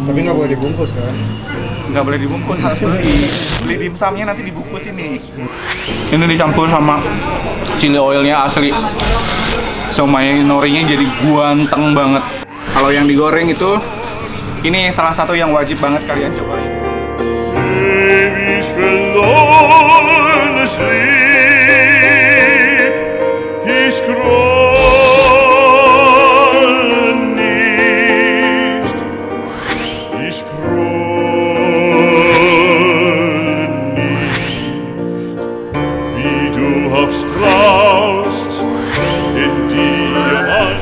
Tapi nggak boleh dibungkus kan? Nggak boleh dibungkus, harus beli dimsumnya nanti dibungkus ini. Ini dicampur sama chili oilnya asli. Somai norinya jadi guanteng banget. Kalau yang digoreng itu, ini salah satu yang wajib banget kalian cobain. Ewig verloren sleep, ich scrolle nicht, ich scrolle nicht, wie du auch strahlst in Diamant.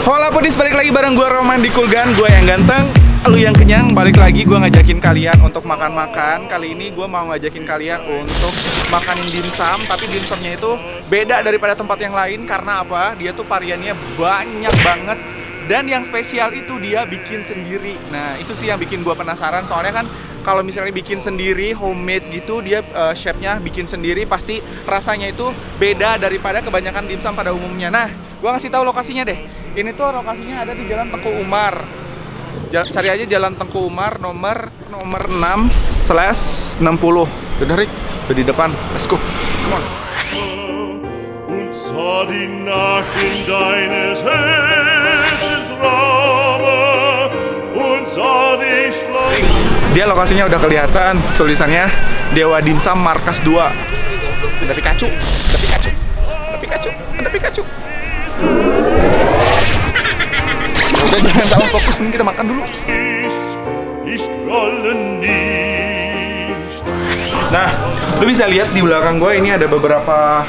Hola Pudis, balik lagi bareng gue Roman di Kulgan. Gue yang ganteng, lu yang kenyang. Balik lagi gue ngajakin kalian untuk makan-makan. Kali ini gue mau ngajakin kalian untuk makanin dimsum. Tapi dimsumnya itu beda daripada tempat yang lain. Karena apa? Dia tuh variannya banyak banget. Dan yang spesial itu dia bikin sendiri. Nah itu sih yang bikin gue penasaran. Soalnya kan kalau misalnya bikin sendiri, homemade gitu, dia chefnya bikin sendiri, pasti rasanya itu beda daripada kebanyakan dimsum pada umumnya. Nah, gue ngasih tahu lokasinya deh. Ini tuh lokasinya ada di Jalan Tengku Umar. Cari aja Jalan Tengku Umar nomor 6/60. Udah Rick, udah di depan. Let's go. Come on. Und sah die Nacht deines Herzens Rahmen und sah dich schleichen. Dia lokasinya udah kelihatan, tulisannya Dewa Dimsum Markas 2. Ada Pikachu, ada Pikachu, ada Pikachu, ada Pikachu. Udah jangan salah fokus, mending kita makan dulu. Ich scrolle nicht. Nah, lu bisa lihat di belakang gue ini ada beberapa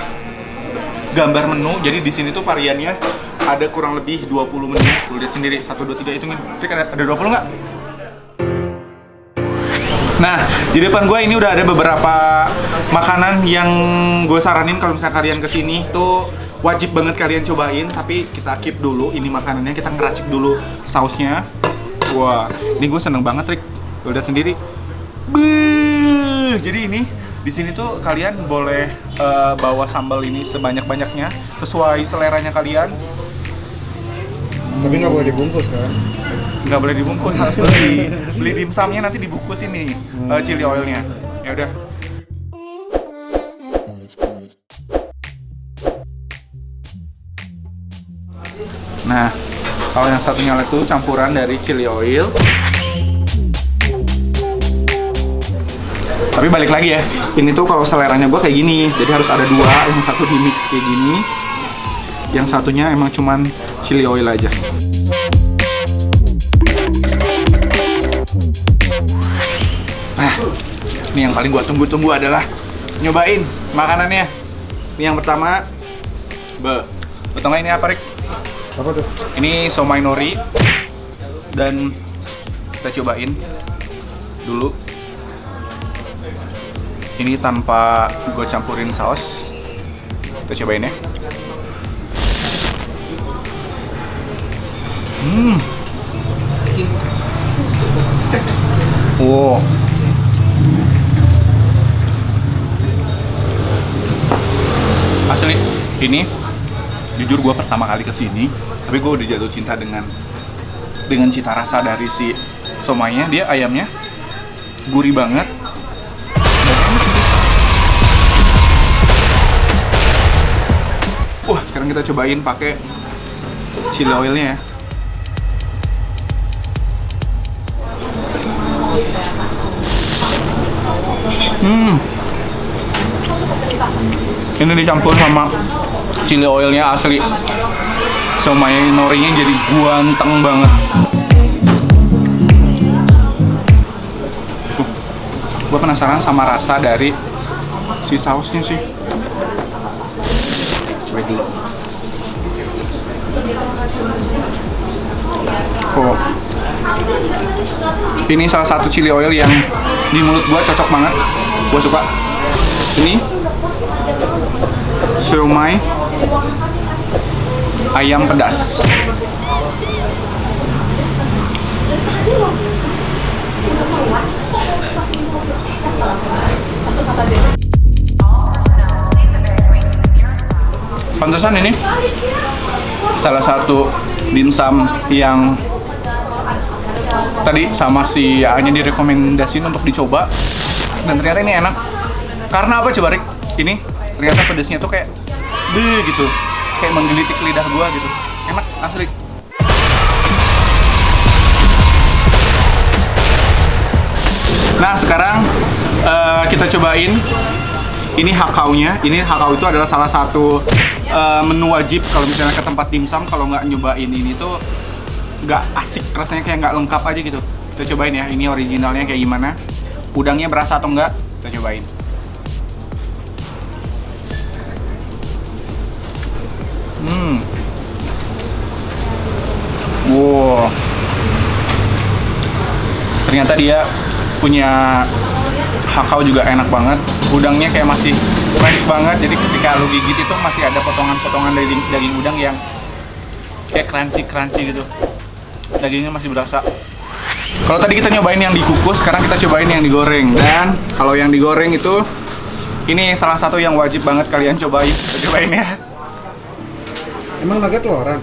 gambar menu. Jadi di sini tuh variannya ada kurang lebih 20 menu. Lu lihat sendiri, 1, 2, 3 hitungin. Ada 20 nggak? Nah, di depan gue ini udah ada beberapa makanan yang gue saranin kalau misalnya kalian kesini tuh wajib banget kalian cobain. Tapi kita keep dulu ini makanannya, kita ngeracik dulu sausnya. Wah, ini gue seneng banget, Rick. Lu lihat sendiri. Beuh, jadi ini di sini tuh kalian boleh bawa sambal ini sebanyak-banyaknya sesuai seleranya kalian. Tapi nggak boleh dibungkus kan? Nggak boleh dibungkus, harus beli dimsumnya nanti dibungkus ini chili oilnya. Ya udah. Nah, kalau yang satunya itu campuran dari chili oil. Tapi balik lagi ya, ini tuh kalau seleranya gue kayak gini, jadi harus ada dua, yang satu di mix kayak gini, yang satunya emang cuman chili oil aja. Nah, ini yang paling gua tunggu-tunggu adalah nyobain makanannya. Ini yang pertama, pertama ini apa, Rick? Apa tuh? Ini somai nori, dan kita cobain dulu. Ini tanpa gue campurin saus. Kita cobain ya. Wow. Asli, ini jujur gue pertama kali kesini, tapi gue udah jatuh cinta dengan cita rasa dari si somainya. Dia ayamnya gurih banget. Wah, sekarang kita cobain pakai chili oilnya ya. Ini dicampur sama chili oilnya asli. Somai norinya jadi guanteng banget. Gue penasaran sama rasa dari si sausnya sih. Coba dulu. Oh. Ini salah satu chili oil yang di mulut gue cocok banget. Gue suka. Ini siomay ayam pedas. Pantesan ini salah satu dimsum yang tadi sama si A-nya direkomendasiin untuk dicoba. Dan ternyata ini enak. Karena apa coba Rick? Ini ternyata pedesnya tuh kayak gitu. Kayak menggelitik lidah gua gitu. Enak asli. Nah sekarang kita cobain ini hakaunya. Ini hakau itu adalah salah satu menu wajib kalau misalnya ke tempat dimsum. Kalau nggak nyobain ini tuh nggak asik, rasanya kayak nggak lengkap aja gitu. Kita cobain ya, ini originalnya kayak gimana. Udangnya berasa atau enggak, kita cobain. Wow, ternyata dia punya hakau juga enak banget. Udangnya kayak masih fresh banget, jadi ketika lu gigit itu masih ada potongan-potongan daging udang yang kayak crunchy gitu. Dagingnya masih berasa. Kalau tadi kita nyobain yang dikukus, sekarang kita cobain yang digoreng. Dan kalau yang digoreng itu, ini salah satu yang wajib banget kalian cobain. Kita cobain ya. Emang nugget loran?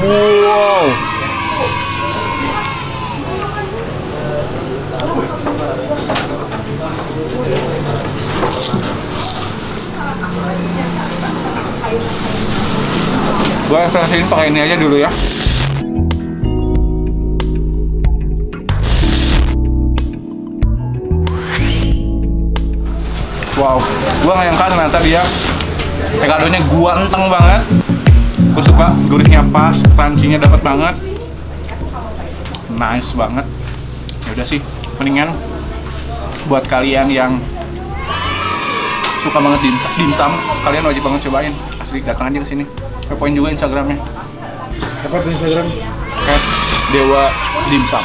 Wow. Gue ekspresiin pakai ini aja dulu ya. Wow, gue nggak nyangka ternyata dia tegadonya ganteng banget. Gue suka gurihnya pas, crunchy-nya dapat banget, nice banget. Ya udah sih, mendingan buat kalian yang suka banget dimsum, kalian wajib banget cobain. Asli, datang aja ke sini. Kepoin juga Instagramnya. Apa tuh Instagram? @dewa_dimsum.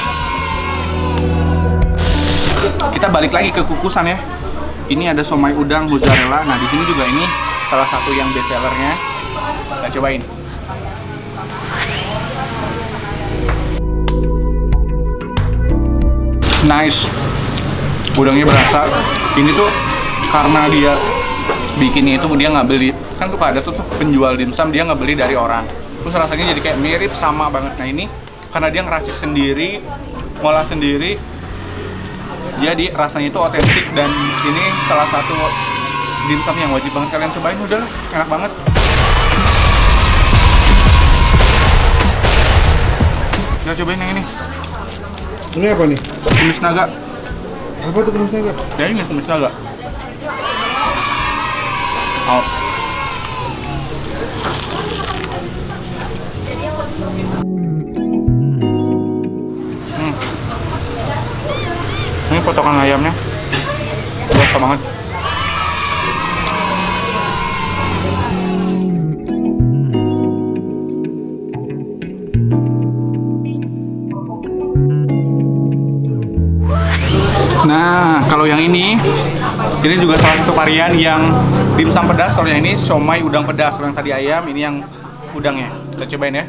Kita balik lagi ke kukusan ya. Ini ada somai udang mozzarella. Nah di sini juga ini salah satu yang best sellernya. Kita cobain. Nice, udangnya berasa. Ini tuh karena dia bikinnya itu dia nggak beli, kan suka ada tuh penjual dimsum dia nggak beli dari orang, terus rasanya jadi kayak mirip sama banget. Nah ini karena dia ngeracik sendiri, ngolah sendiri, jadi rasanya itu otentik. Dan ini salah satu dimsum yang wajib banget kalian cobain. Udah enak banget. Kita cobain yang ini. Ini apa nih? Kumis naga. Apa tuh kumis naga? Ya ini kumis naga. Oh. Ini potongan ayamnya berasa banget. Nah, kalau yang ini juga salah satu varian yang dimsum pedas. Kalau yang ini somai udang pedas. Kalau yang tadi ayam, ini yang udangnya. Kita cobain ya.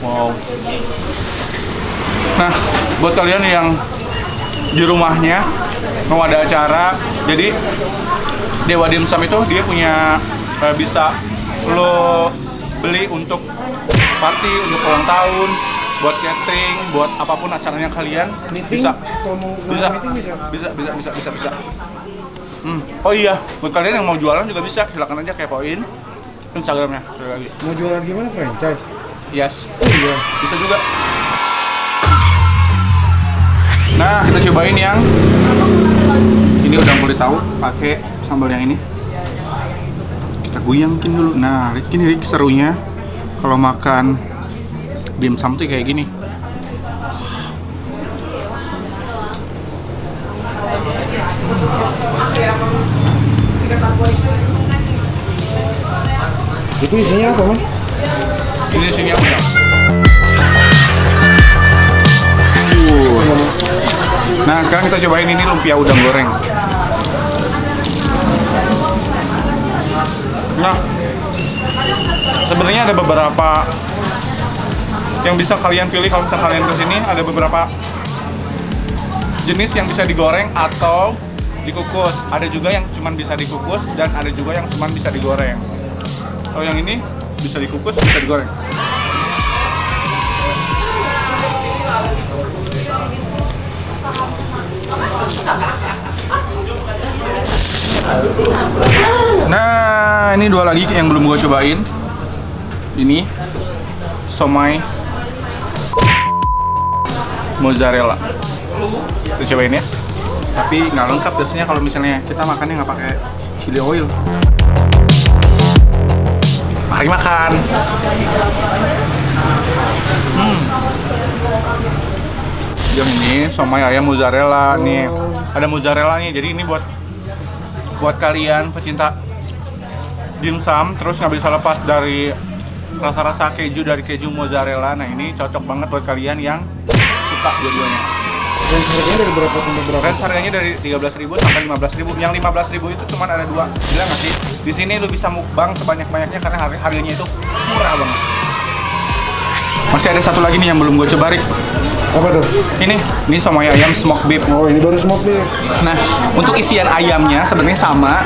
Wow. Nah, buat kalian yang di rumahnya mau ada acara, jadi Dewa Dimsum itu dia punya bisa lo beli untuk party, untuk ulang tahun, buat catering, buat apapun acaranya kalian. Meeting? Bisa. Kalau mau meeting bisa? Oh iya, buat kalian yang mau jualan juga bisa, silakan aja kepoin Instagramnya sekali lagi. Mau jualan gimana, franchise? Yes. Oh iya. Bisa juga. Nah, kita cobain yang ini udang kulit tahu pakai sambal yang ini. Kita goyangin dulu. Nah, ini Rick serunya kalau makan dimsum tuh kayak gini. Itu isinya apa, Mas? Ini isinya udang. Nah, sekarang kita cobain ini lumpia udang goreng. Nah, sebenarnya ada beberapa yang bisa kalian pilih kalau misalnya kalian kesini. Ada beberapa jenis yang bisa digoreng atau dikukus. Ada juga yang cuma bisa dikukus dan ada juga yang cuma bisa digoreng. Kalau yang ini bisa dikukus, bisa digoreng. Nah, ini dua lagi yang belum gue cobain. Ini somai mozzarella. Kita cobain ya. Tapi nggak lengkap biasanya kalau misalnya kita makannya nggak pakai chili oil. Mari makan. Yang ini somai ayam mozzarella nih. Ada mozzarella nih. Jadi ini buat kalian pecinta dimsum terus nggak bisa lepas dari rasa-rasa keju dari keju mozzarella. Nah, ini cocok banget buat kalian yang suka dua-duanya. Dan harganya dari berapa sampai berapa? Range harganya dari 13.000 sampai 15.000. Yang 15.000 itu cuma ada 2. Gila nggak sih? Di sini lu bisa mukbang sebanyak-banyaknya karena harganya itu murah banget. Masih ada satu lagi nih yang belum gue coba, Rik. Apa tuh? Ini somai ayam smoked beef. Oh, ini baru smoke beef. Nah, untuk isian ayamnya sebenarnya sama,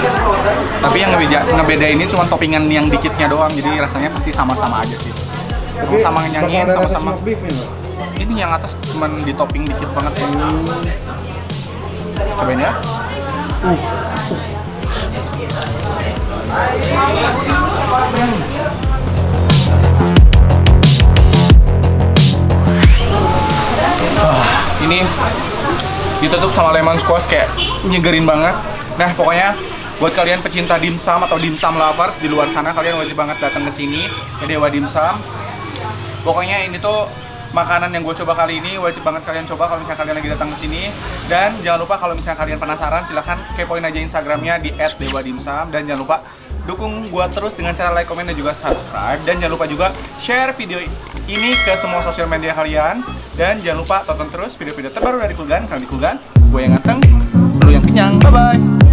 tapi yang ngebeda ini cuma toppingan yang dikitnya doang. Jadi rasanya pasti sama-sama aja sih. Tapi Sama nyanyiin bakal ada sama-sama. smoke beefnya nggak? Ini yang atas cuma di topping dikit banget ya. Cobain ya. Ini ditutup sama lemon squash kayak nyegerin banget. Nah, pokoknya buat kalian pecinta dimsum atau dimsum lovers di luar sana, kalian wajib banget datang ke sini ke Dewa Dimsum. Pokoknya ini tuh makanan yang gue coba kali ini wajib banget kalian coba kalau misalnya kalian lagi datang ke sini. Dan jangan lupa kalau misalnya kalian penasaran, silahkan kepoin aja Instagramnya di @dewadimsum. Dan jangan lupa dukung gue terus dengan cara like, komen, dan juga subscribe. Dan jangan lupa juga share video ini ke semua sosial media kalian. Dan jangan lupa tonton terus video-video terbaru dari Kulgan. Karena di Kulgan, gue yang ganteng, lu yang kenyang. Bye-bye!